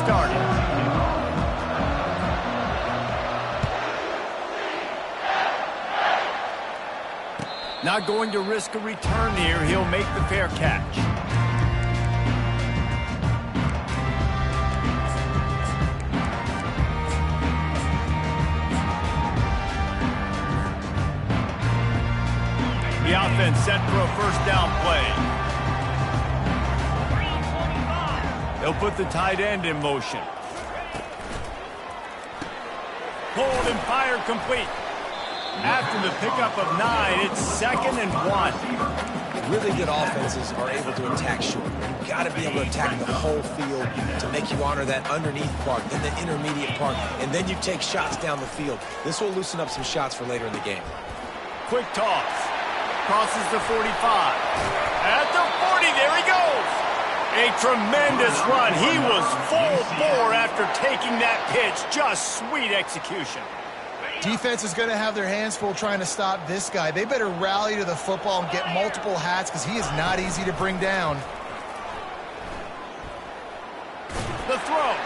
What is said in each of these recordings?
started. Not going to risk a return here. He'll make the fair catch. The offense set for a first down play. They'll put the tight end in motion. Pulled and fired complete. After the pickup of 9, it's 2nd and 1. Really good offenses are able to attack short. You've got to be able to attack the whole field to make you honor that underneath part, then the intermediate part, and then you take shots down the field. This will loosen up some shots for later in the game. Quick toss. Crosses the 45. At the 40, there he goes. A tremendous run. He was full bore after taking that pitch. Just sweet execution. Defense is going to have their hands full trying to stop this guy. They better rally to the football and get multiple hats because he is not easy to bring down. The throw.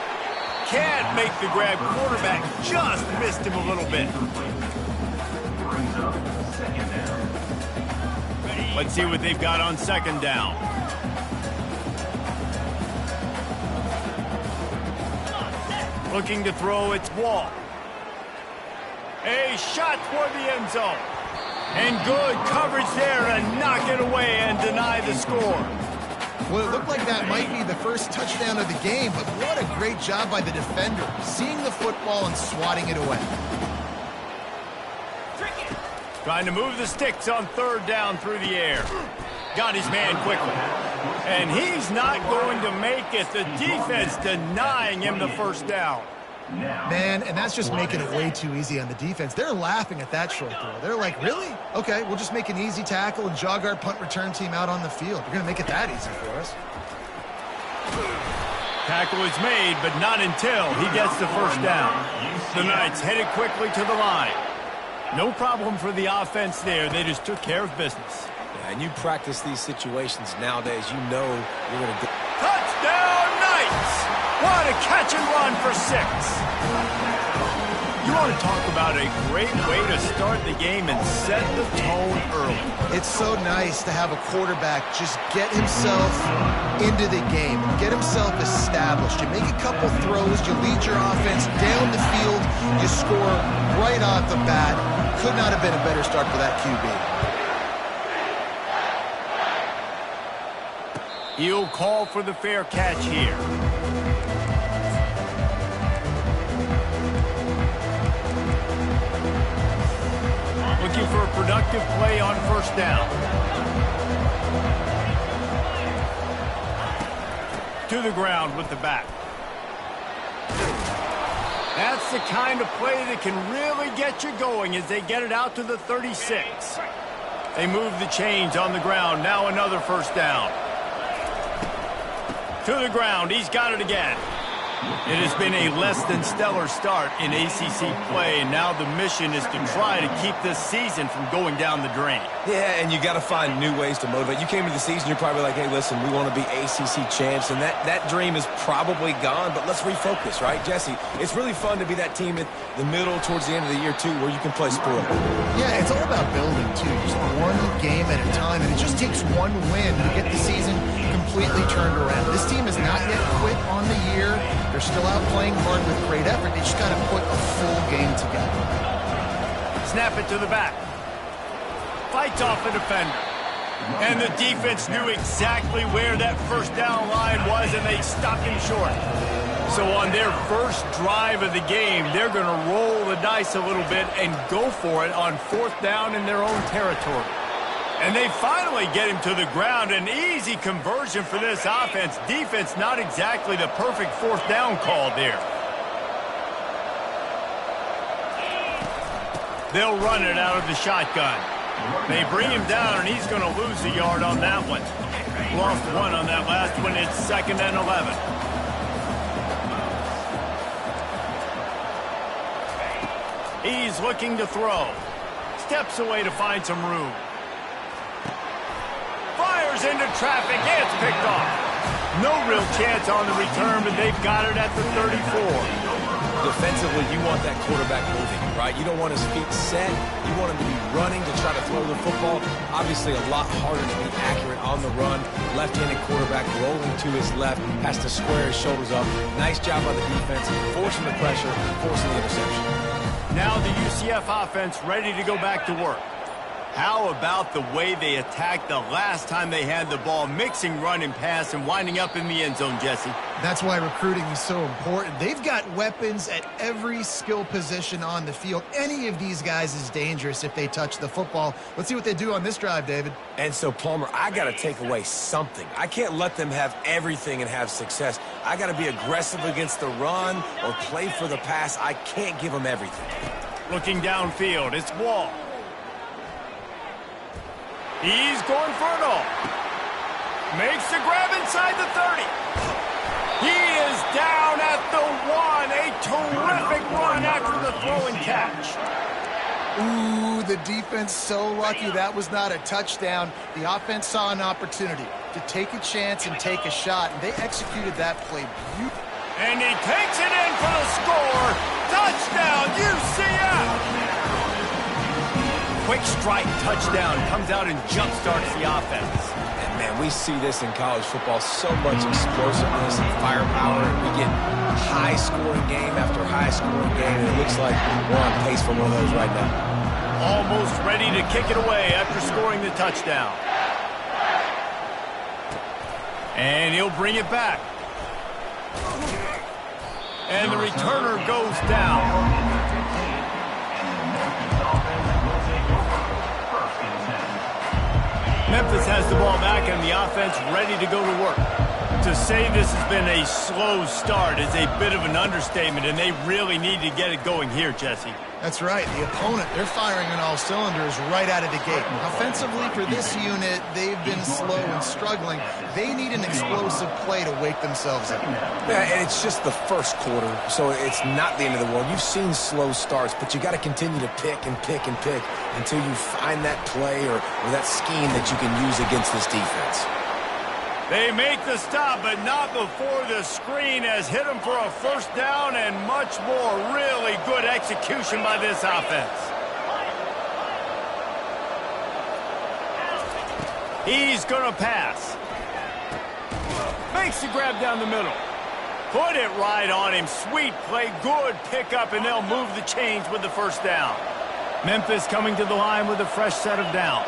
Can't make the grab. Quarterback just missed him a little bit. Let's see what they've got on 2nd down. Looking to throw, it's Wall. A shot toward the end zone. And good coverage there and knock it away and deny the score. Well, it looked like that might be the first touchdown of the game, but what a great job by the defender, seeing the football and swatting it away. Trying to move the sticks on 3rd down through the air. Got his man quickly. And he's not going to make it. The defense denying him the first down. Man, and that's just making it way too easy on the defense. They're laughing at that short throw. They're like, really? Okay, we'll just make an easy tackle and jog our punt return team out on the field. We're going to make it that easy for us. Tackle is made, but not until he gets the first down. The Knights headed quickly to the line. No problem for the offense there. They just took care of business. Yeah, and you practice these situations nowadays, you know you're going to get... Touchdown, Knights! What a catch and run for 6. You want to talk about a great way to start the game and set the tone early. It's so nice to have a quarterback just get himself into the game, get himself established. You make a couple throws, you lead your offense down the field, you score right off the bat. Could not have been a better start for that QB. He'll call for the fair catch here. Looking for a productive play on 1st down. To the ground with the back. That's the kind of play that can really get you going as they get it out to the 36. They move the chains on the ground. Now another 1st down. To the ground. He's got it again. It has been a less than stellar start in ACC play, and now the mission is to try to keep this season from going down the drain. Yeah, and you got to find new ways to motivate. You came to the season, you're probably like, hey, listen, we want to be ACC champs, and that dream is probably gone, but let's refocus, right, Jesse? It's really fun to be that team at the middle towards the end of the year, too, where you can play sport. Yeah, it's all about building, too. Just one game at a time, and it just takes one win to get the season completely turned around. This team has not yet quit on the year. They're still out playing hard with great effort. They just got to put a full game together. Snap it to the back. Fights off the defender. And the defense knew exactly where that 1st down line was, and they stopped him short. So on their first drive of the game, they're going to roll the dice a little bit and go for it on 4th down in their own territory. And they finally get him to the ground. An easy conversion for this offense. Defense, not exactly the perfect 4th down call there. They'll run it out of the shotgun. They bring him down, and he's going to lose a yard on that one. Lost 1 on that last one. It's 2nd and 11. He's looking to throw. Steps away to find some room. Fires into traffic. It's picked off. No real chance on the return, but they've got it at the 34. Defensively, you want that quarterback moving, right? You don't want his feet set. You want him to be running to try to throw the football. Obviously, a lot harder to be accurate on the run. Left-handed quarterback rolling to his left, has to square his shoulders up. Nice job by the defense, forcing the pressure, forcing the interception. Now the UCF offense ready to go back to work. How about the way they attacked the last time they had the ball, mixing run and pass and winding up in the end zone, Jesse? That's why recruiting is so important. They've got weapons at every skill position on the field. Any of these guys is dangerous if they touch the football. Let's see what they do on this drive, David. And so, Palmer, I got to take away something. I can't let them have everything and have success. I got to be aggressive against the run or play for the pass. I can't give them everything. Looking downfield, it's Wall. He's going for it all. Makes the grab inside the 30. He is down at the 1. A terrific run after the throw and catch. Ooh, the defense so lucky that was not a touchdown. The offense saw an opportunity to take a chance and take a shot, and they executed that play beautifully. And he takes it in for the score. Touchdown, UCF! Quick strike touchdown comes out and jump-starts the offense. And, man, we see this in college football, so much explosiveness and firepower. We get high-scoring game after high-scoring game, and it looks like we're on pace for one of those right now. Almost ready to kick it away after scoring the touchdown. And he'll bring it back. And the returner goes down. Memphis has the ball back and the offense ready to go to work. To say this has been a slow start is a bit of an understatement, and they really need to get it going here, Jesse. That's right. The opponent, they're firing on all cylinders right out of the gate. Offensively, for this unit, they've been slow and struggling. They need an explosive play to wake themselves up. Yeah, and it's just the first quarter, so it's not the end of the world. You've seen slow starts, but you got to continue to pick and pick and pick until you find that play or that scheme that you can use against this defense. They make the stop, but not before the screen has hit them for a first down and much more. Really good execution by this offense. He's going to pass. Makes the grab down the middle. Put it right on him. Sweet play, good pickup, and they'll move the chains with the first down. Memphis coming to the line with a fresh set of downs.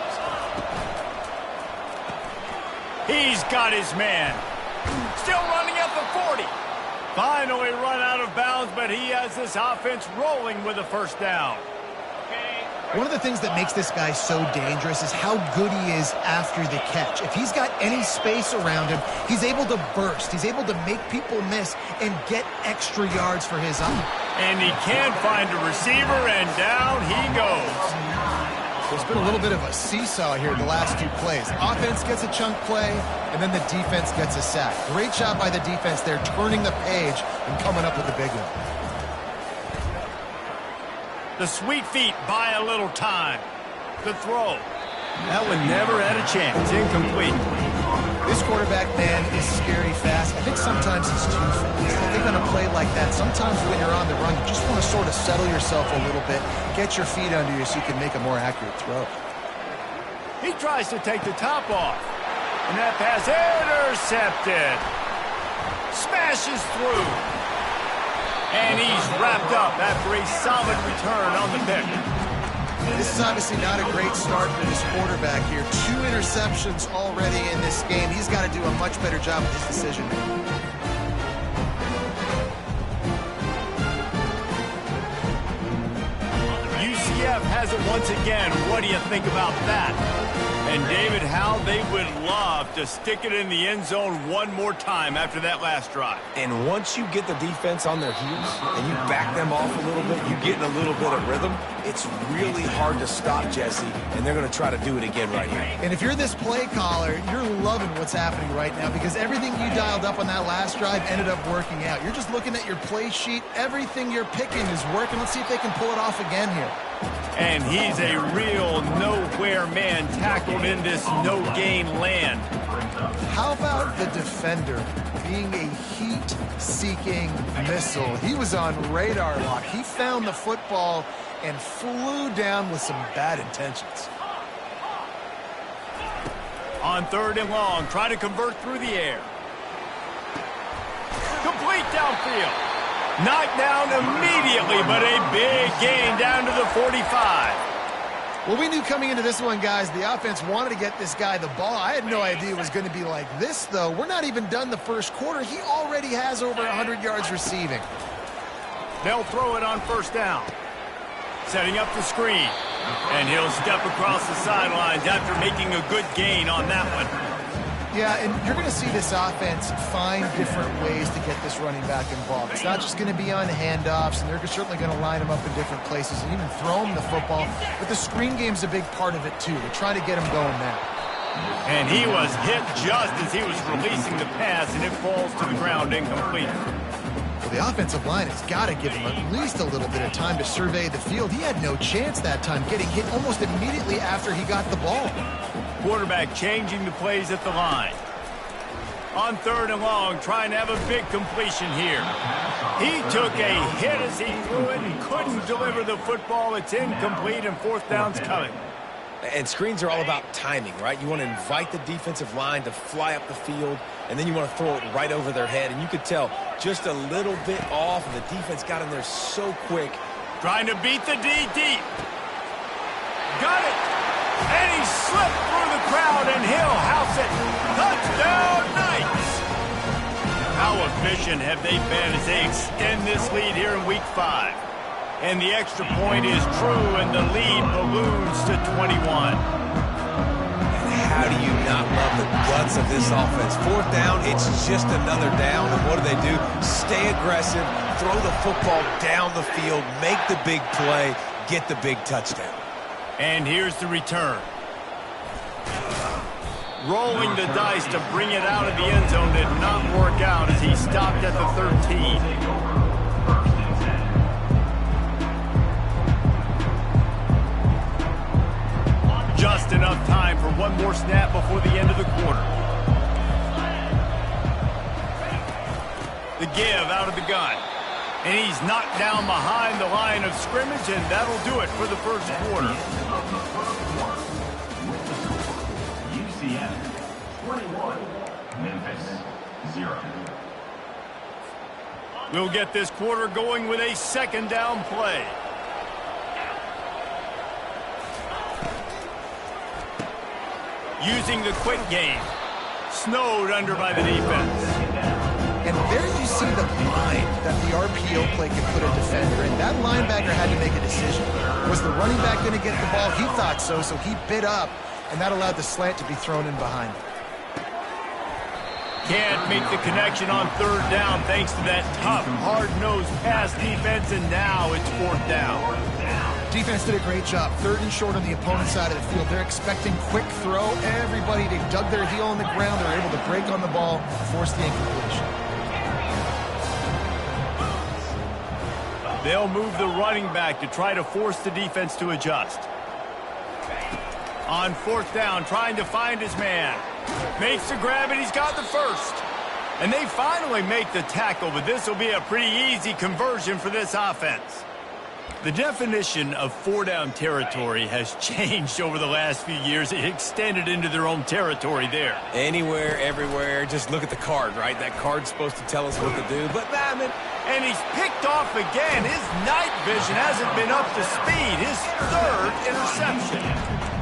He's got his man. Still running at the 40. Finally run out of bounds, but he has this offense rolling with a first down. One of the things that makes this guy so dangerous is how good he is after the catch. If he's got any space around him, he's able to burst. He's able to make people miss and get extra yards for his own. And he can't find a receiver, and down he goes. There's been a little bit of a seesaw here the last two plays. Offense gets a chunk play, and then the defense gets a sack. Great job by the defense there, turning the page and coming up with the big one. The sweet feet buy a little time. The throw. That one never had a chance. Incomplete. This quarterback, man, is scary fast. I think sometimes he's too fast. I think on a play like that, sometimes when you're on the run, you just want to sort of settle yourself a little bit, get your feet under you so you can make a more accurate throw. He tries to take the top off. And that pass intercepted. Smashes through. And he's wrapped up after a solid return on the pick. This is obviously not a great start for this quarterback here. 2 interceptions already in this game. He's got to do a much better job with his decision making. UCF has it once again. What do you think about that? And David, how they would love to stick it in the end zone one more time after that last drive. And once you get the defense on their heels and you back them off a little bit, you get in a little bit of rhythm, it's really hard to stop, Jesse, and they're going to try to do it again right here. And if you're this play caller, you're loving what's happening right now because everything you dialed up on that last drive ended up working out. You're just looking at your play sheet. Everything you're picking is working. Let's see if they can pull it off again here. And he's a real nowhere man tackled in this no-gain land. How about the defender being a heat-seeking missile? He was on radar lock. He found the football and flew down with some bad intentions. On 3rd and long, try to convert through the air. Complete downfield. Knocked down immediately, but a big gain down to the 45. Well, we knew coming into this one, guys, the offense wanted to get this guy the ball. I had no idea it was going to be like this, though. We're not even done the first quarter. He already has over 100 yards receiving. They'll throw it on 1st down. Setting up the screen. And he'll step across the sidelines after making a good gain on that one. Yeah, and you're going to see this offense find different ways to get this running back involved. It's not just going to be on handoffs, and they're certainly going to line him up in different places and even throw him the football. But the screen game's a big part of it, too. They're trying to get him going now. And he was hit just as he was releasing the pass, and it falls to the ground incomplete. Well, the offensive line has got to give him at least a little bit of time to survey the field. He had no chance that time, getting hit almost immediately after he got the ball. Quarterback changing the plays at the line. On 3rd and long, trying to have a big completion here. He took a hit as he threw it and couldn't deliver the football. It's incomplete, and 4th down's coming. And screens are all about timing, right? You want to invite the defensive line to fly up the field, and then you want to throw it right over their head. And you could tell just a little bit off, and the defense got in there so quick. Trying to beat the D deep. Got it. And he slipped through the crowd, and he'll house it. Touchdown, Knights! How efficient have they been as they extend this lead here in Week 5? And the extra point is true, and the lead balloons to 21. And how do you not love the guts of this offense? 4th down, it's just another down, and what do? Stay aggressive, throw the football down the field, make the big play, get the big touchdown. And here's the return. Rolling the dice to bring it out of the end zone did not work out as he stopped at the 13. Just enough time for one more snap before the end of the quarter. The give out of the gun. And he's knocked down behind the line of scrimmage, and that'll do it for the first quarter. UCF 21, Memphis 0. We'll get this quarter going with a 2nd down play. Using the quick game. Snowed under by the defense. And there you see the mind that the RPO play can put a defender in. That linebacker had to make a decision. Was the running back going to get the ball? He thought so, so he bit up, and that allowed the slant to be thrown in behind him. Can't make the connection on 3rd down thanks to that tough, hard-nosed pass defense, and now it's 4th down. Defense did a great job. 3rd and short on the opponent's side of the field. They're expecting quick throw. Everybody, they dug their heel in the ground. They're able to break on the ball, force the incompletion. They'll move the running back to try to force the defense to adjust. On 4th down, trying to find his man. Makes the grab, and he's got the first. And they finally make the tackle, but this will be a pretty easy conversion for this offense. The definition of 4-down territory has changed over the last few years. It extended into their own territory there. Anywhere, everywhere, just look at the card, right? That card's supposed to tell us what to do, but and he's picked off again. His night vision hasn't been up to speed. His 3rd interception.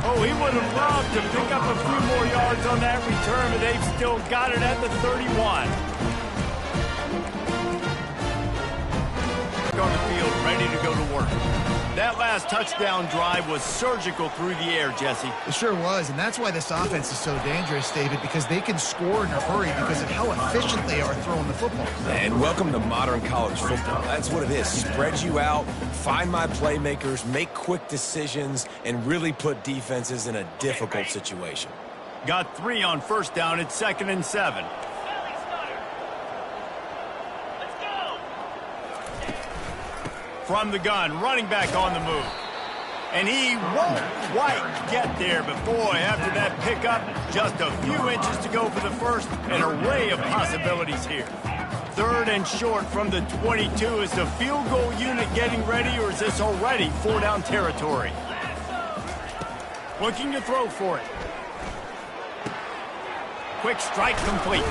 Oh, he would have loved to pick up a few more yards on that return, but they've still got it at the 31. On the field, ready to go to work. That last touchdown drive was surgical through the air, Jesse. It sure was, and that's why this offense is so dangerous, David, because they can score in a hurry because of how efficient they are throwing the football. And welcome to modern college football. That's what it is. Spread you out, find my playmakers, make quick decisions, and really put defenses in a difficult situation. Got 3 on 1st down. It's 2nd and 7. From the gun, running back on the move. And he won't quite get there, but boy, after that pickup, just a few inches to go for the first, an array of possibilities here. 3rd and short from the 22. Is the field goal unit getting ready, or is this already 4-down territory? Looking to throw for it. Quick strike complete.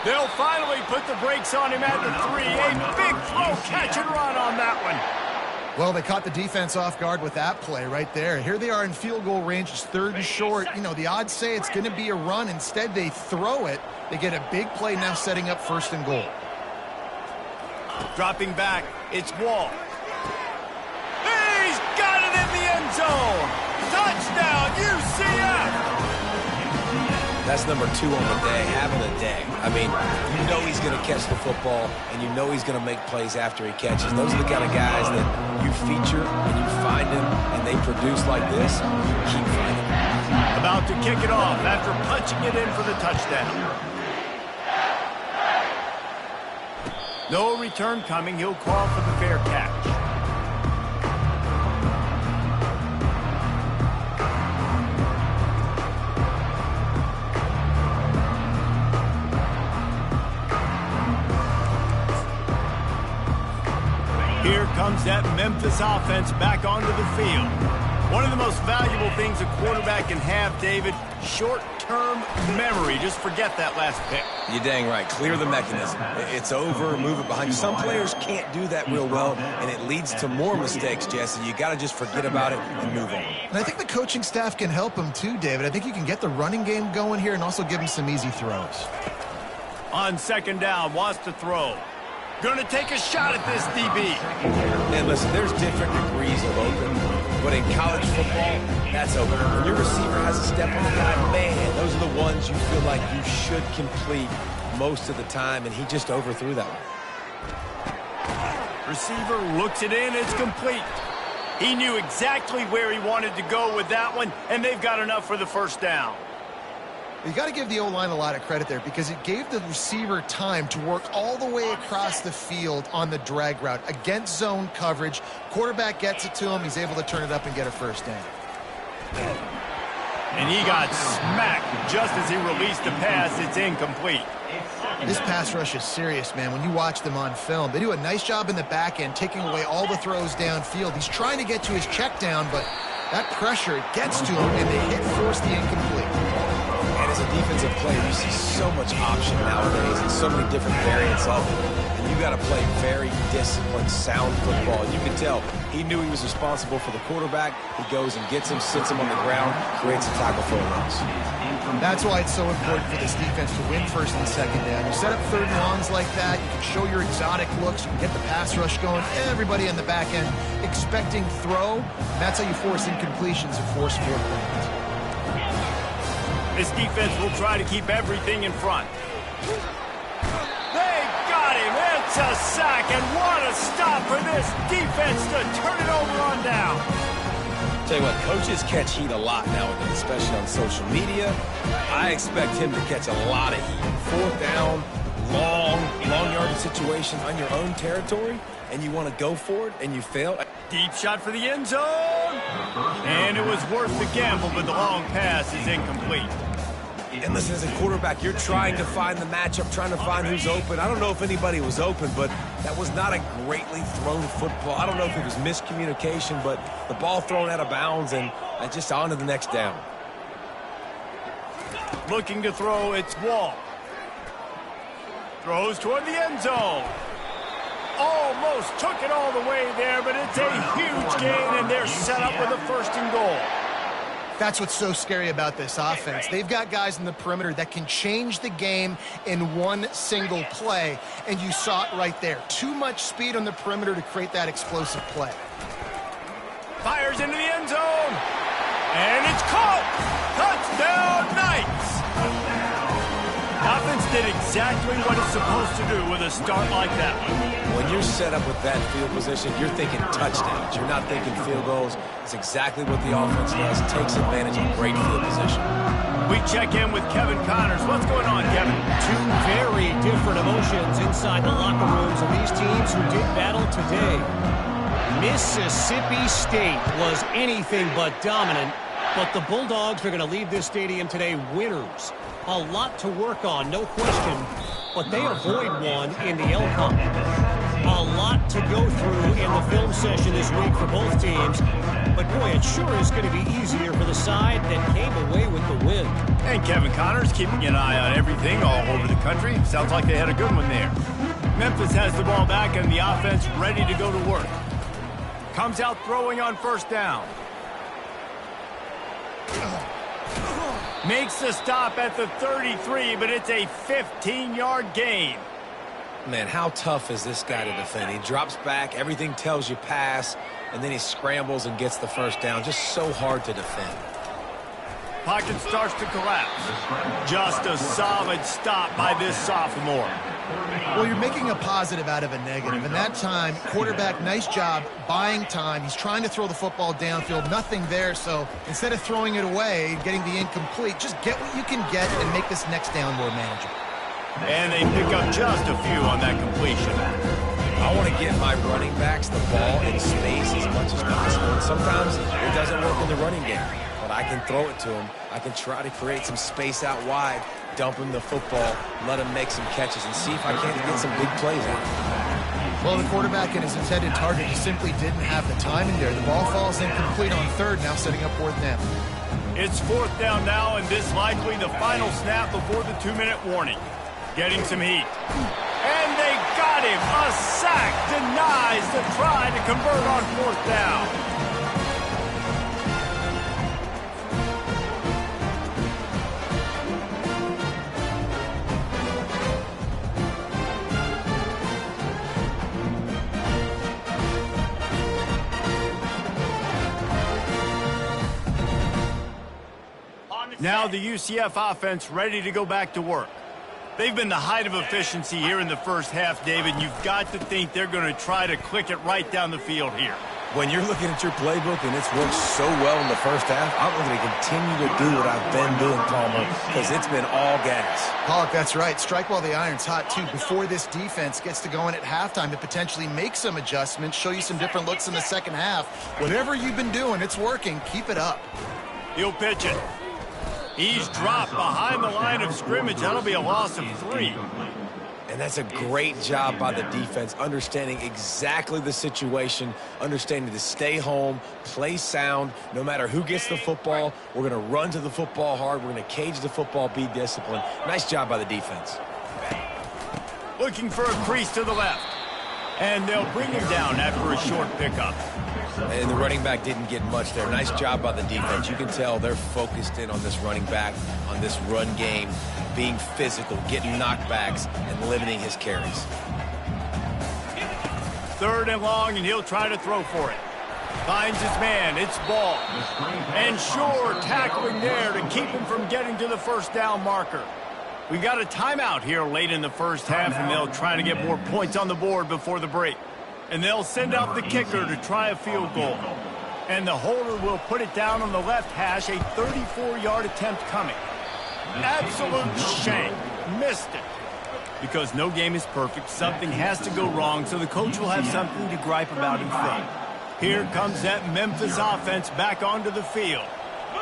They'll finally put the brakes on him at the 3. A big throw, catch and run on that one. Well, they caught the defense off guard with that play right there. Here they are in field goal range. It's 3rd and short. You know, the odds say it's going to be a run. Instead, they throw it. They get a big play now setting up 1st and goal. Dropping back, it's Wall. He's got it in the end zone. Touchdown, UCF. That's number 2 on the day, having a day. I mean, you know he's going to catch the football, and you know he's going to make plays after he catches. Those are the kind of guys that you feature, and you find them, and they produce like this, you keep finding them. About to kick it off after punching it in for the touchdown. No return coming. He'll call for the fair catch. Here comes that Memphis offense back onto the field. One of the most valuable things a quarterback can have, David, short-term memory. Just forget that last pick. You're dang right. Clear the mechanism. It's over, move it behind you. Some players can't do that real well, and it leads to more mistakes, Jesse. You got to just forget about it and move on. And I think the coaching staff can help him too, David. I think you can get the running game going here and also give him some easy throws. On 2nd down, wants to throw. Going to take a shot at this DB. And listen, there's different degrees of open, but in college football, that's open. When your receiver has a step on the guy, man, those are the ones you feel like you should complete most of the time, and he just overthrew that one. Receiver looks it in, it's complete. He knew exactly where he wanted to go with that one, and they've got enough for the 1st down. You got to give the O-line a lot of credit there because it gave the receiver time to work all the way across the field on the drag route against zone coverage. Quarterback gets it to him. He's able to turn it up and get a 1st down. And he got smacked just as he released the pass. It's incomplete. This pass rush is serious, man. When you watch them on film, they do a nice job in the back end, taking away all the throws downfield. He's trying to get to his check down, but that pressure gets to him, and they force the incomplete. And as a defensive player, you see so much option nowadays and so many different variants of it. And you got to play very disciplined, sound football. And you can tell he knew he was responsible for the quarterback. He goes and gets him, sits him on the ground, creates a tackle for a loss. That's why it's so important for this defense to win 1st and 2nd down. You set up 3rd and longs like that, you can show your exotic looks, you can get the pass rush going, everybody in the back end expecting throw. And that's how you force incompletions and force 4 points. This defense will try to keep everything in front. They got him. It's a sack, and what a stop for this defense to turn it over on down. Tell you what, coaches catch heat a lot nowadays, especially on social media. I expect him to catch a lot of heat. 4th down, long yardage situation on your own territory, and you want to go for it, and you fail. Deep shot for the end zone. And it was worth the gamble, but the long pass is incomplete. And listen, as a quarterback, you're trying to find the matchup, trying to find who's open. I don't know if anybody was open, but that was not a greatly thrown football. I don't know if it was miscommunication, but the ball thrown out of bounds and just on to the next down. Looking to throw, it's Wall. Throws toward the end zone. Almost took it all the way there, but it's a huge gain, and they're set up with a 1st and goal. That's what's so scary about this offense. They've got guys in the perimeter that can change the game in one single play, and you saw it right there. Too much speed on the perimeter to create that explosive play. Fires into the end zone, and it's caught. Touchdown, Knights. Offense did exactly what it's supposed to do with a start like that one. When you're set up with that field position, you're thinking touchdowns. You're not thinking field goals. It's exactly what the offense does. Takes advantage of great field position. We check in with Kevin Connors. What's going on, Kevin? Two very different emotions inside the locker rooms of these teams who did battle today. Mississippi State was anything but dominant, but the Bulldogs are going to leave this stadium today winners. A lot to work on, no question, but they avoid one in the L-Cup. A lot to go through in the film session this week for both teams, but boy, it sure is going to be easier for the side that came away with the win. And Kevin Connors keeping an eye on everything all over the country. Sounds like they had a good one there. Memphis has the ball back and the offense ready to go to work. Comes out throwing on first down. Makes the stop at the 33, but it's a 15-yard gain. Man, how tough is this guy to defend? He drops back, everything tells you pass, and then he scrambles and gets the first down. Just so hard to defend. Pocket starts to collapse. Just a solid stop by this sophomore. Well, you're making a positive out of a negative. And that time, quarterback, nice job buying time. He's trying to throw the football downfield. Nothing there. So instead of throwing it away, getting the incomplete, just get what you can get and make this next down more manageable. And they pick up just a few on that completion. I want to get my running backs the ball in space as much as possible. And sometimes it doesn't work in the running game. But I can throw it to him. I can try to create some space out wide, dump him the football, let him make some catches, and see if I can't get some big plays out. Well, the quarterback and his intended target just simply didn't have the timing there. The ball falls incomplete on third, now setting up fourth down. It's fourth down now, and this likely the final snap before the 2-minute warning. Getting some heat. And they got him. A sack denies the try to convert on fourth down. Now the UCF offense ready to go back to work. They've been the height of efficiency here in the first half, David. You've got to think they're going to try to click it right down the field here. When you're looking at your playbook and it's worked so well in the first half, I'm going to continue to do what I've been doing, Palmer, because it's been all gas. Pollock, that's right. Strike while the iron's hot, too. Before this defense gets to going at halftime to potentially make some adjustments, show you some different looks in the second half. Whatever you've been doing, it's working. Keep it up. He'll pitch it. He's dropped behind the line of scrimmage. That'll be a loss of 3. And that's a great job by the defense, understanding exactly the situation, understanding to stay home, play sound. No matter who gets the football, we're going to run to the football hard. We're going to cage the football, be disciplined. Nice job by the defense. Looking for a crease to the left. And they'll bring him down after a short pickup. And the running back didn't get much there. Nice job by the defense. You can tell they're focused in on this running back, on this run game, being physical, getting knockbacks, and limiting his carries. 3rd and long, and he'll try to throw for it. Finds his man. It's Ball. And Shore tackling there to keep him from getting to the first down marker. We got a timeout here late in the first half, and they'll try to get more points on the board before the break. And they'll send out the kicker to try a field goal. And the holder will put it down on the left hash, a 34-yard attempt coming. Absolute shame. Missed it. Because no game is perfect, something has to go wrong, so the coach will have something to gripe about in front. Here comes that Memphis offense back onto the field.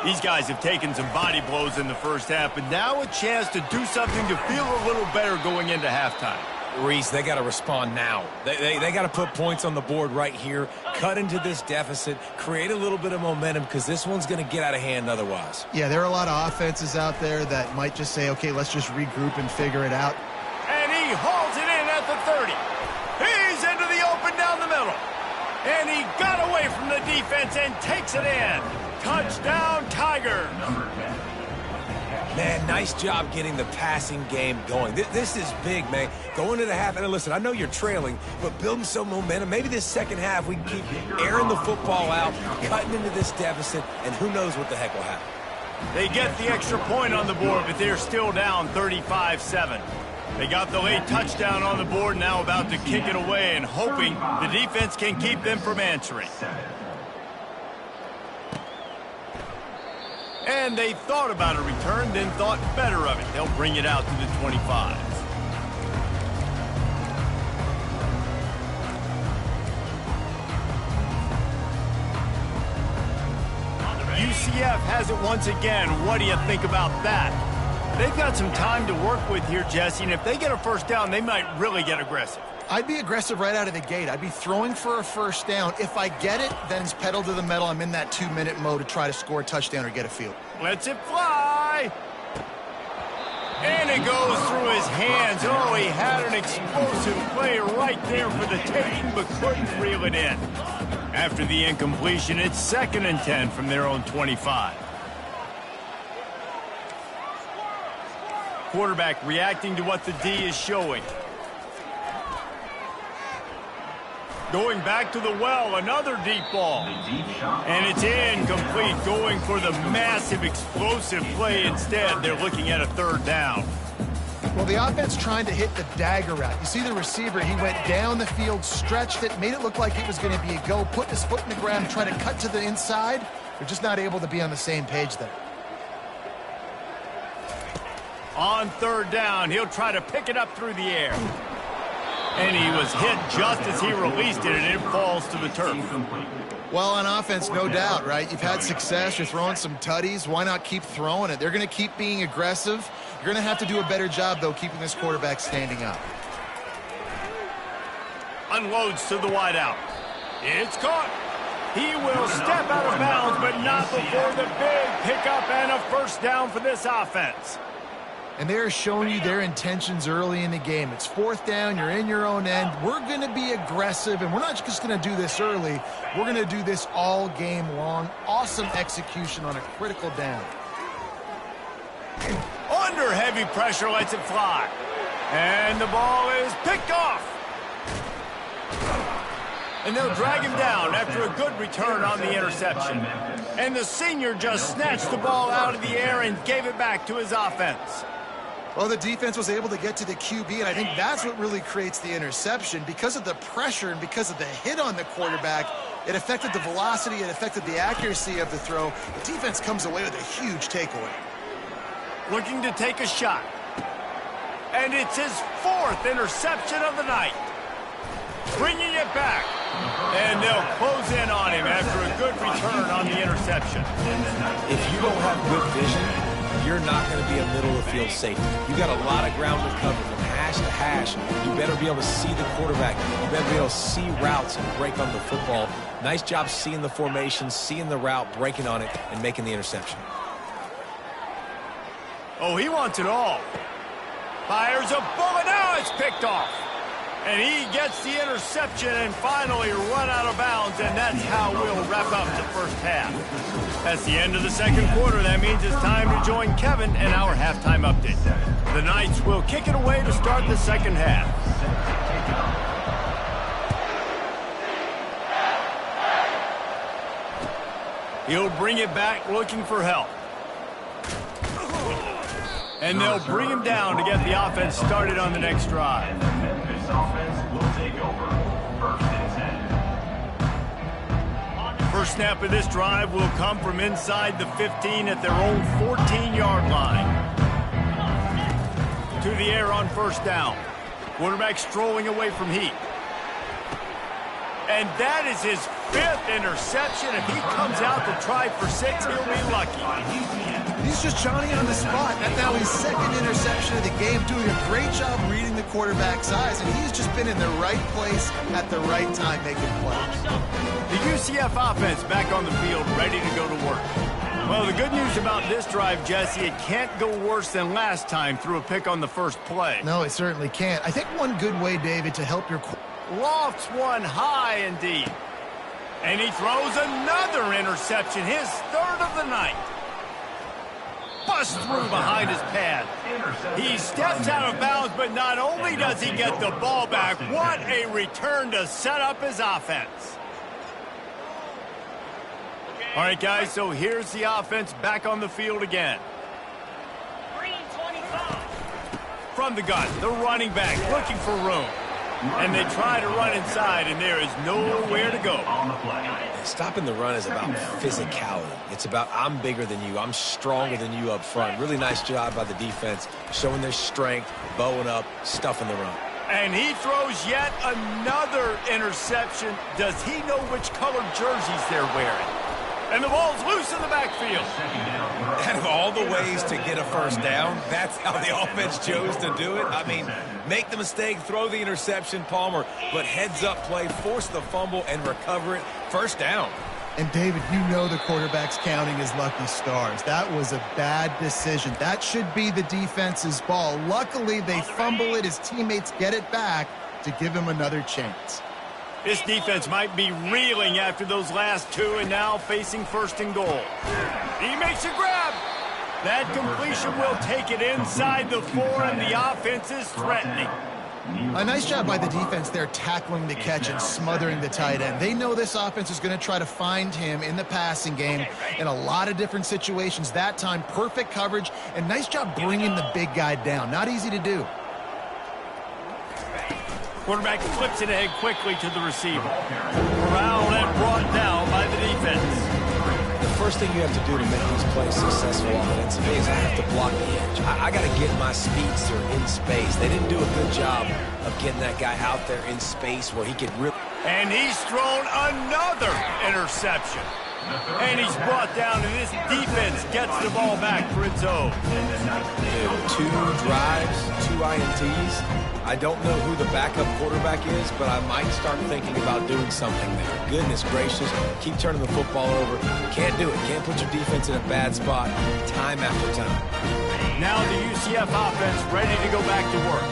These guys have taken some body blows in the first half, but now a chance to do something to feel a little better going into halftime. Reese, they got to respond now. They got to put points on the board right here, cut into this deficit, create a little bit of momentum, because this one's going to get out of hand otherwise. Yeah, there are a lot of offenses out there that might just say, okay, let's just regroup and figure it out. And he hauls it in at the 30. He's into the open down the middle. And he got away from the defense and takes it in. Touchdown, Tigers. Man, nice job getting the passing game going. This is big, man. Going to the half, and listen, I know you're trailing, but building some momentum. Maybe this second half we can keep airing the football out, cutting into this deficit, and who knows what the heck will happen. They get the extra point on the board, but they're still down 35-7. They got the late touchdown on the board, now about to kick it away and hoping the defense can keep them from answering. And they thought about a return, then thought better of it. They'll bring it out to the 25. UCF has it once again. What do you think about that? They've got some time to work with here, Jesse, and if they get a first down, they might really get aggressive. I'd be aggressive right out of the gate. I'd be throwing for a first down. If I get it, then it's pedal to the metal. I'm in that 2-minute mode to try to score a touchdown or get a field. Lets it fly. And it goes through his hands. Oh, he had an explosive play right there for the taking, but couldn't reel it in. After the incompletion, it's 2nd and 10 from their own 25. Quarterback reacting to what the D is showing. Going back to the well, another deep ball. And it's incomplete, going for the massive explosive play instead. They're looking at a 3rd down. Well, the offense trying to hit the dagger route. You see the receiver, he went down the field, stretched it, made it look like it was going to be a go, put his foot in the ground, try to cut to the inside. They're just not able to be on the same page there. On 3rd down, he'll try to pick it up through the air. And he was hit just as he released it, and it falls to the turf. Well, on offense, no doubt, right? You've had success. You're throwing some tutties. Why not keep throwing it? They're going to keep being aggressive. You're going to have to do a better job, though, keeping this quarterback standing up. Unloads to the wideout. It's caught. He will step out of bounds, but not before the big pickup and a first down for this offense. And they're showing you their intentions early in the game. It's 4th down. You're in your own end. We're going to be aggressive, and we're not just going to do this early. We're going to do this all game long. Awesome execution on a critical down. Under heavy pressure, lets it fly. And the ball is picked off. And they'll drag him down after a good return on the interception. And the senior just snatched the ball out of the air and gave it back to his offense. Well, the defense was able to get to the QB, and I think that's what really creates the interception. Because of the pressure and because of the hit on the quarterback, it affected the velocity, it affected the accuracy of the throw. The defense comes away with a huge takeaway. Looking to take a shot. And it's his 4th interception of the night. Bringing it back. And they'll close in on him after a good return on the interception. If you don't have good vision, you're not going to be a middle-of-the-field safety. You got a lot of ground to cover from hash to hash. You better be able to see the quarterback. You better be able to see routes and break on the football. Nice job seeing the formation, seeing the route, breaking on it, and making the interception. Oh, he wants it all. Fires a bullet. Now it's picked off. And he gets the interception and finally run out of bounds, and that's how we'll wrap up the first half. That's the end of the 2nd quarter. That means it's time to join Kevin and our halftime update. The Knights will kick it away to start the 2nd half. He'll bring it back looking for help. And they'll bring him down to get the offense started on the next drive. This offense will take over 1st and 10. First snap of this drive will come from inside the 15 at their own 14-yard line. To the air on 1st down. Quarterback strolling away from heat. And that is his 5th interception. If he comes out to try for 6, he'll be lucky. He's just Johnny on the spot. And now his 2nd interception of the game, doing a great job reading the quarterback's eyes, and he's just been in the right place at the right time making plays. The UCF offense back on the field, ready to go to work. Well, the good news about this drive, Jesse, it can't go worse than last time through a pick on the first play. No, it certainly can't. I think one good way, David, to help your... Lofts one high and deep. And he throws another interception, his 3rd of the night. Busts through behind his pad. He steps out of bounds, but not only does he get the ball back, what a return to set up his offense. All right, guys, so here's the offense back on the field again. from the gun, the running back looking for room. And they try to run inside, and there is nowhere to go. Stopping the run is about physicality. It's about I'm bigger than you. I'm stronger than you up front. Really nice job by the defense, showing their strength, bowing up, stuffing the run. And he throws yet another interception. Does he know which colored jerseys they're wearing? And the ball's loose in the backfield. Out of all the ways to get a first down, that's how the offense chose to do it. I mean, make the mistake, throw the interception, Palmer, but heads-up play, force the fumble, and recover it. First down. And, David, you know the quarterback's counting his lucky stars. That was a bad decision. That should be the defense's ball. Luckily, they fumble it. His teammates get it back to give him another chance. This defense might be reeling after those last two and now facing first and goal. He makes a grab. That completion will take it inside the 4, and the offense is threatening. A nice job by the defense there tackling the catch and smothering the tight end. They know this offense is going to try to find him in the passing game in a lot of different situations. That time, perfect coverage, and nice job bringing the big guy down. Not easy to do. Quarterback flips it ahead quickly to the receiver. Corralled and brought down by the defense. The first thing you have to do to make these plays successful offensively is I have to block the edge. I got to get my speedster in space. They didn't do a good job of getting that guy out there in space where he could really... And he's thrown another interception. And he's brought down, and this defense gets the ball back for its own. 2 drives, 2 INTs. I don't know who the backup quarterback is, but I might start thinking about doing something there. Goodness gracious, keep turning the football over. Can't do it. Can't put your defense in a bad spot time after time. Now the UCF offense ready to go back to work.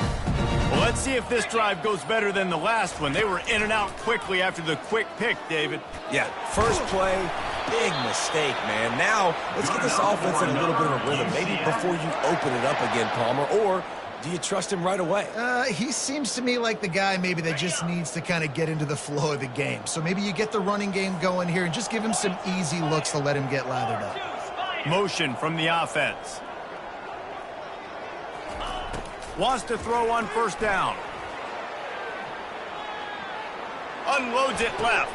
Well, let's see if this drive goes better than the last one. They were in and out quickly after the quick pick, David. Yeah, first play, big mistake, man. Now, let's get this offense in a little bit of a rhythm. Maybe before you open it up again, Palmer, or do you trust him right away? He seems to me like the guy maybe that just needs to kind of get into the flow of the game. So maybe you get the running game going here and just give him some easy looks to let him get lathered up. Motion from the offense. Wants to throw on first down. Unloads it left.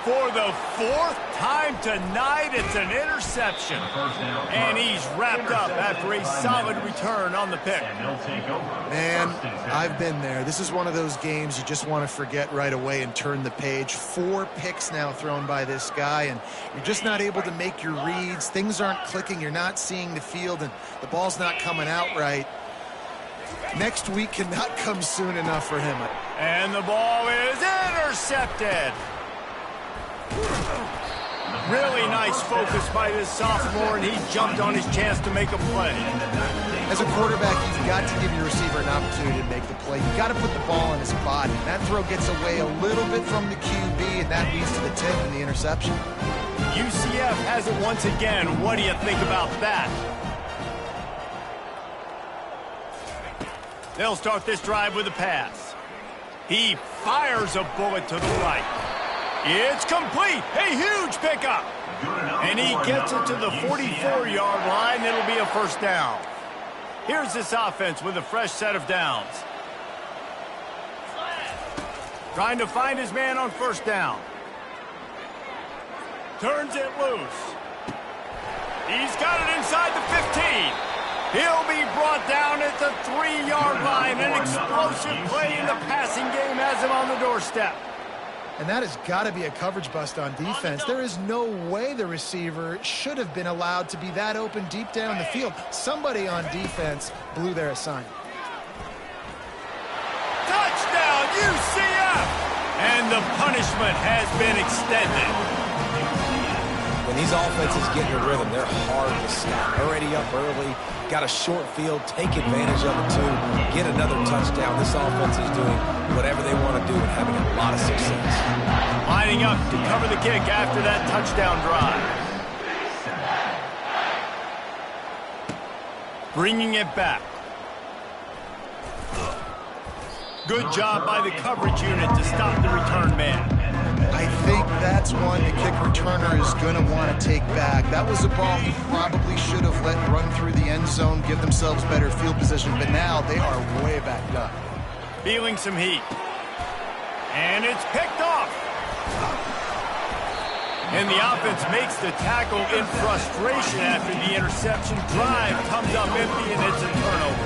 For the 4th time tonight, it's an interception. And he's wrapped up after a solid return on the pick. Man, I've been there. This is one of those games you just want to forget right away and turn the page. 4 picks now thrown by this guy, and you're just not able to make your reads. Things aren't clicking. You're not seeing the field, and the ball's not coming out right. Next week cannot come soon enough for him. And the ball is intercepted. Really nice focus by this sophomore, and he jumped on his chance to make a play. As a quarterback, you've got to give your receiver an opportunity to make the play. You've got to put the ball in his body. That throw gets away a little bit from the QB, and that leads to the tip and the interception. UCF has it once again. What do you think about that? They'll start this drive with a pass. He fires a bullet to the right. It's complete. A huge pickup. And he gets it to the 44-yard line. It'll be a first down. Here's this offense with a fresh set of downs. Trying to find his man on first down. Turns it loose. He's got it inside the 15. He'll be brought down at the 3-yard line. An explosive play in the passing game has him on the doorstep. And that has got to be a coverage bust on defense. There is no way the receiver should have been allowed to be that open deep down the field. Somebody on defense blew their assignment. Touchdown, UCF! And the punishment has been extended. When these offenses get in a rhythm, they're hard to stop. Already up early, got a short field, take advantage of it too, get another touchdown. This offense is doing whatever they want to do and having a lot of success. Lining up to cover the kick after that touchdown drive. Bringing it back. Good job by the coverage unit to stop the return man. I think that's one the kick return returner is going to want to take back. That was a ball he probably should have let run through the end zone, give themselves better field position, but now they are way backed up. Feeling some heat. And it's picked off. And the offense makes the tackle in frustration after the interception. Drive comes up empty, and it's a turnover.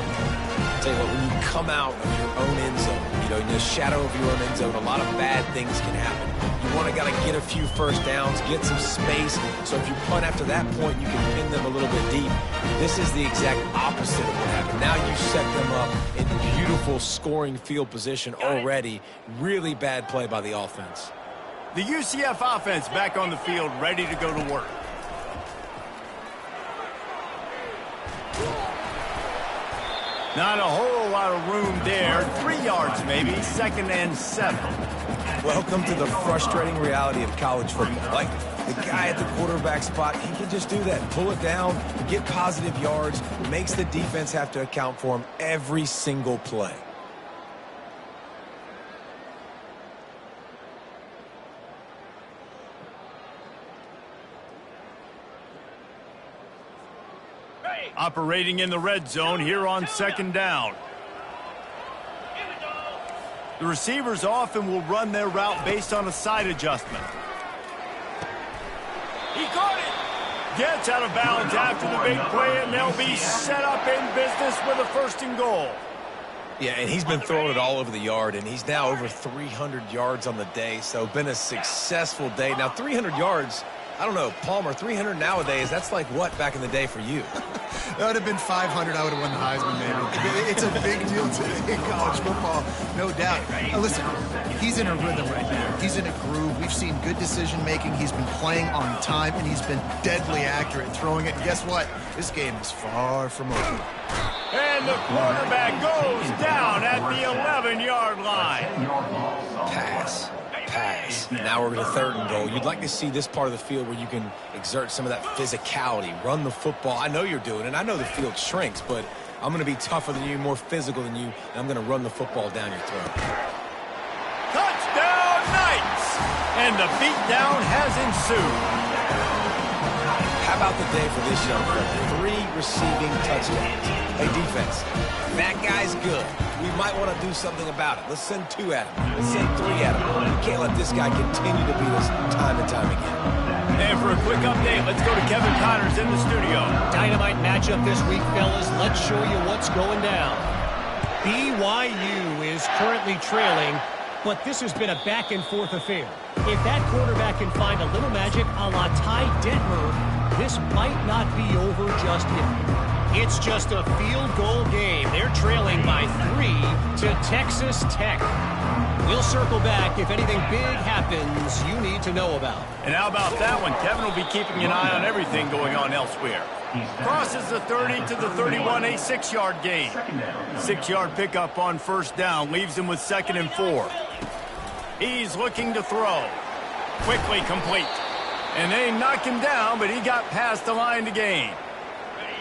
I'll tell you what, when you come out of your own end zone, in the shadow of your own end zone, a lot of bad things can happen. You want to get a few first downs, get some space, so if you punt after that point, you can pin them a little bit deep. This is the exact opposite of what happened. Now you set them up in beautiful scoring field position already. Really bad play by the offense. The UCF offense back on the field, ready to go to work. Not a whole lot of room there. 3 yards maybe, 2nd and 7. Welcome to the frustrating reality of college football. Like, the guy at the quarterback spot, he can just do that. Pull it down, get positive yards, makes the defense have to account for him every single play. Operating in the red zone here on 2nd down. The receivers often will run their route based on a side adjustment. He caught it! Gets out of bounds after the big play, and they'll be set up in business with a 1st and goal. Yeah, and he's been throwing it all over the yard, and he's now over 300 yards on the day, so been a successful day. Now, 300 yards, I don't know, Palmer, 300 nowadays, that's like what back in the day for you? That would have been 500. I would have won the Heisman, maybe. It's a big deal today in college football, no doubt. Now, listen, he's in a rhythm right now. He's in a groove. We've seen good decision-making. He's been playing on time, and he's been deadly accurate throwing it. And guess what? This game is far from over. And the quarterback goes down at the 11-yard line. Pass. Now we're in a 3rd and goal. You'd like to see this part of the field where you can exert some of that physicality, run the football. I know you're doing it. I know the field shrinks, but I'm going to be tougher than you, more physical than you, and I'm going to run the football down your throat. Touchdown, Knights! And the beatdown has ensued. How about the day for this young fella? 3 receiving touchdowns. Hey, defense, that guy's good. We might want to do something about it. Let's send 2 at him. Let's send 3 at him. We can't let this guy continue to beat us time and time again. And for a quick update, let's go to Kevin Connors in the studio. Dynamite matchup this week, fellas. Let's show you what's going down. BYU is currently trailing, but this has been a back-and-forth affair. If that quarterback can find a little magic a la Ty Detmer, this might not be over just yet. It's just a field goal game. They're trailing by 3 to Texas Tech. We'll circle back if anything big happens you need to know about. And how about that one? Kevin will be keeping an eye on everything going on elsewhere. Crosses the 30 to the 31, a 6-yard gain. 6-yard pickup on 1st down, leaves him with 2nd and 4. He's looking to throw. Quickly complete. And they knock him down, but he got past the line to gain.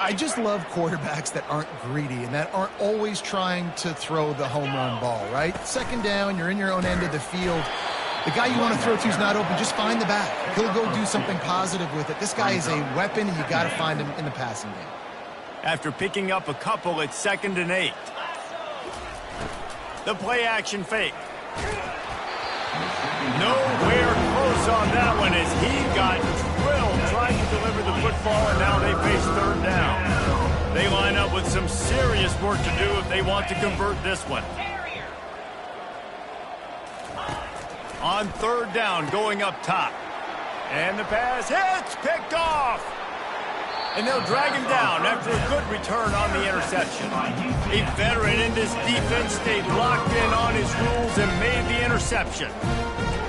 I just love quarterbacks that aren't greedy and that aren't always trying to throw the home run ball, right? 2nd down, you're in your own end of the field. The guy you want to throw to is not open. Just find the back. He'll go do something positive with it. This guy is a weapon, and you got to find him in the passing game. After picking up a couple, it's 2nd and 8. The play action fake. Nowhere close on that one as he got drilled trying to deliver the football, and now they face 3rd down. They line up with some serious work to do if they want to convert this one. On 3rd down, going up top. And the pass hits, picked off. And they'll drag him down after a good return on the interception. A veteran in this defense stayed locked in on his rules and made the interception.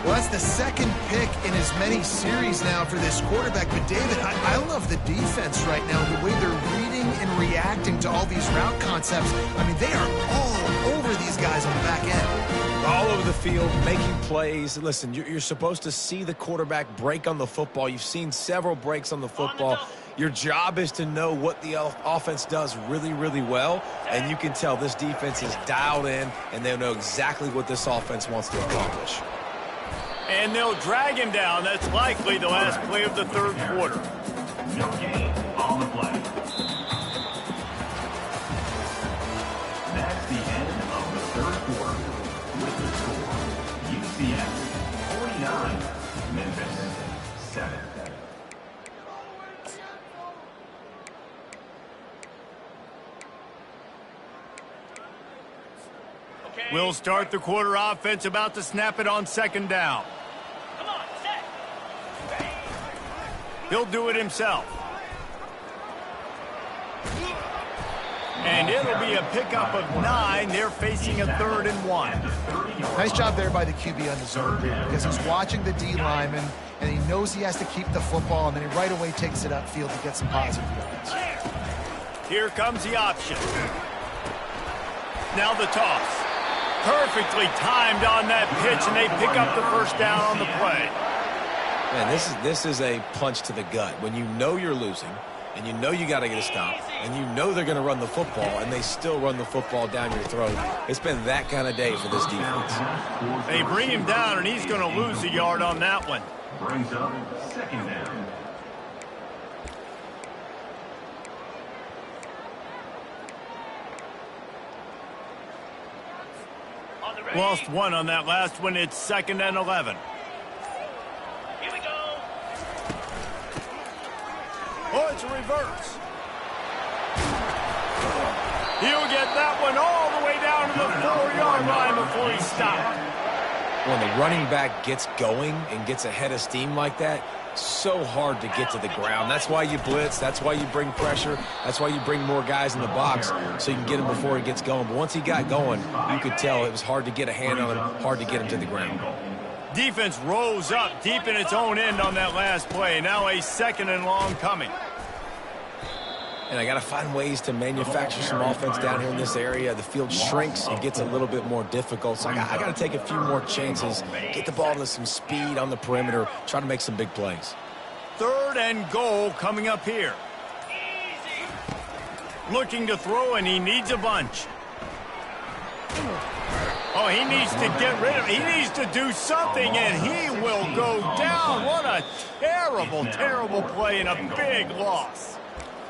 Well, that's the 2nd pick in as many series now for this quarterback. But, David, I love the defense right now, the way they're reading and reacting to all these route concepts. I mean, they are all over these guys on the back end. All over the field, making plays. Listen, you're supposed to see the quarterback break on the football. You've seen several breaks on the football. Your job is to know what the offense does really, really well, and you can tell this defense is dialed in, and they know exactly what this offense wants to accomplish. And they'll drag him down. That's likely the last play of the third quarter. No gain on the play. That's the end of the third quarter. With the score, UCF 49, Memphis 7. We'll start the quarter offense, about to snap it on second down. Come on, set. He'll do it himself. And it'll be a pickup of 9. They're facing a 3rd and 1. Nice job there by the QB on the zone read, because he's watching the D lineman, and he knows he has to keep the football, and then he right away takes it upfield to get some positive yards. Here comes the option. Now the toss. Perfectly timed on that pitch, and they pick up the first down on the play. Man, this is a punch to the gut. When you know you're losing, and you know you got to get a stop, and you know they're going to run the football, and they still run the football down your throat. It's been that kind of day for this defense. They bring him down, and he's going to lose a yard on that one. Brings up second down. Lost 1 on that last one. It's 2nd and 11. Here we go. Oh, it's a reverse. He'll get that one all the way down to the 4-yard line before he stopped. When the running back gets going and gets ahead of steam like that, so hard to get to the ground. That's why you blitz. That's why you bring pressure. That's why you bring more guys in the box so you can get him before he gets going. But once he got going, you could tell it was hard to get a hand on him, hard to get him to the ground. Defense rose up deep in its own end on that last play. Now a 2nd and long coming. And I got to find ways to manufacture some offense down here in this area. The field shrinks and gets a little bit more difficult. So I got to take a few more chances, get the ball to some speed on the perimeter, try to make some big plays. 3rd and goal coming up here. Looking to throw, and he needs a bunch. Oh, he needs to get rid of it. He needs to do something, and he will go down. What a terrible, terrible play and a big loss.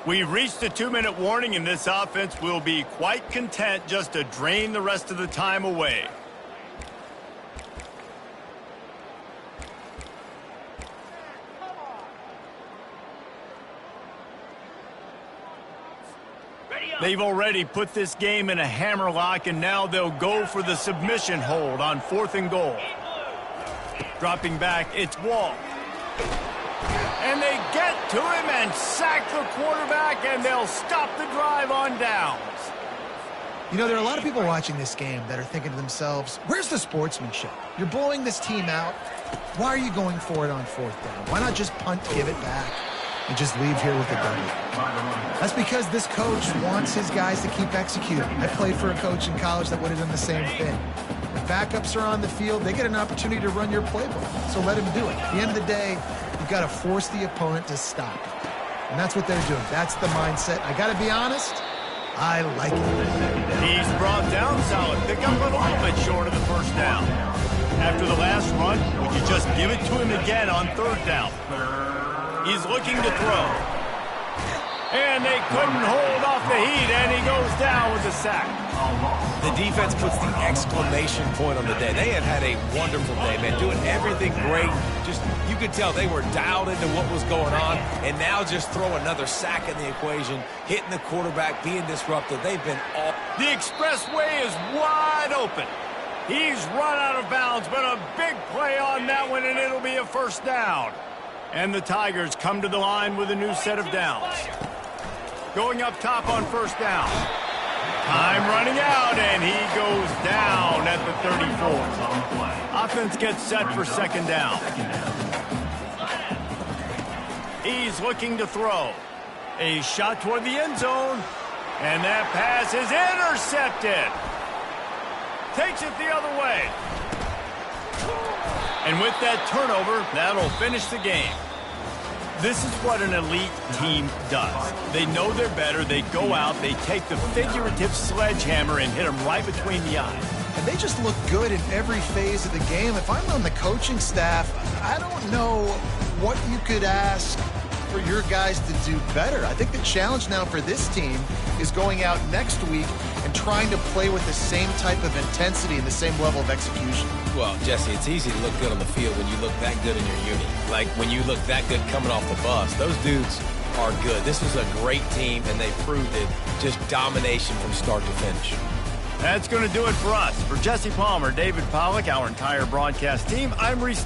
We've reached a 2-minute warning, and this offense will be quite content just to drain the rest of the time away. They've already put this game in a hammerlock, and now they'll go for the submission hold on 4th and goal. Dropping back, it's Wall. And they get to him and sack the quarterback, and they'll stop the drive on downs. You know, there are a lot of people watching this game that are thinking to themselves, where's the sportsmanship? You're blowing this team out. Why are you going for it on 4th down? Why not just punt, give it back, and just leave here with a W? That's because this coach wants his guys to keep executing. I played for a coach in college that would have done the same thing. The backups are on the field. They get an opportunity to run your playbook, so let him do it. At the end of the day, you've got to force the opponent to stop. And that's what they're doing. That's the mindset. I got to be honest, I like it. He's brought down solid. Pick up a little bit short of the first down. After the last run, would you just give it to him again on 3rd down? He's looking to throw. And they couldn't hold off the heat, and he goes down with a sack. The defense puts the exclamation point on the day. They have had a wonderful day, man, doing everything great. Just, you could tell they were dialed into what was going on, and now just throw another sack in the equation, hitting the quarterback, being disruptive. They've been all... The expressway is wide open. He's run out of bounds, but a big play on that one, and it'll be a first down. And the Tigers come to the line with a new set of downs. Going up top on 1st down. Time running out, and he goes down at the 34. Offense gets set for 2nd down. He's looking to throw. A shot toward the end zone, and that pass is intercepted. Takes it the other way. And with that turnover, that'll finish the game. This is what an elite team does. They know they're better. They go out. They take the figurative sledgehammer and hit them right between the eyes. and they just look good in every phase of the game. If I'm on the coaching staff, I don't know what you could ask for your guys to do better. I think the challenge now for this team is going out next week and trying to play with the same type of intensity and the same level of execution. Well, Jesse, it's easy to look good on the field when you look that good in your unit. Like when you look that good coming off the bus. Those dudes are good. This was a great team, and they proved it. Just domination from start to finish. That's going to do it for us. For Jesse Palmer, David Pollack, our entire broadcast team, I'm Reese.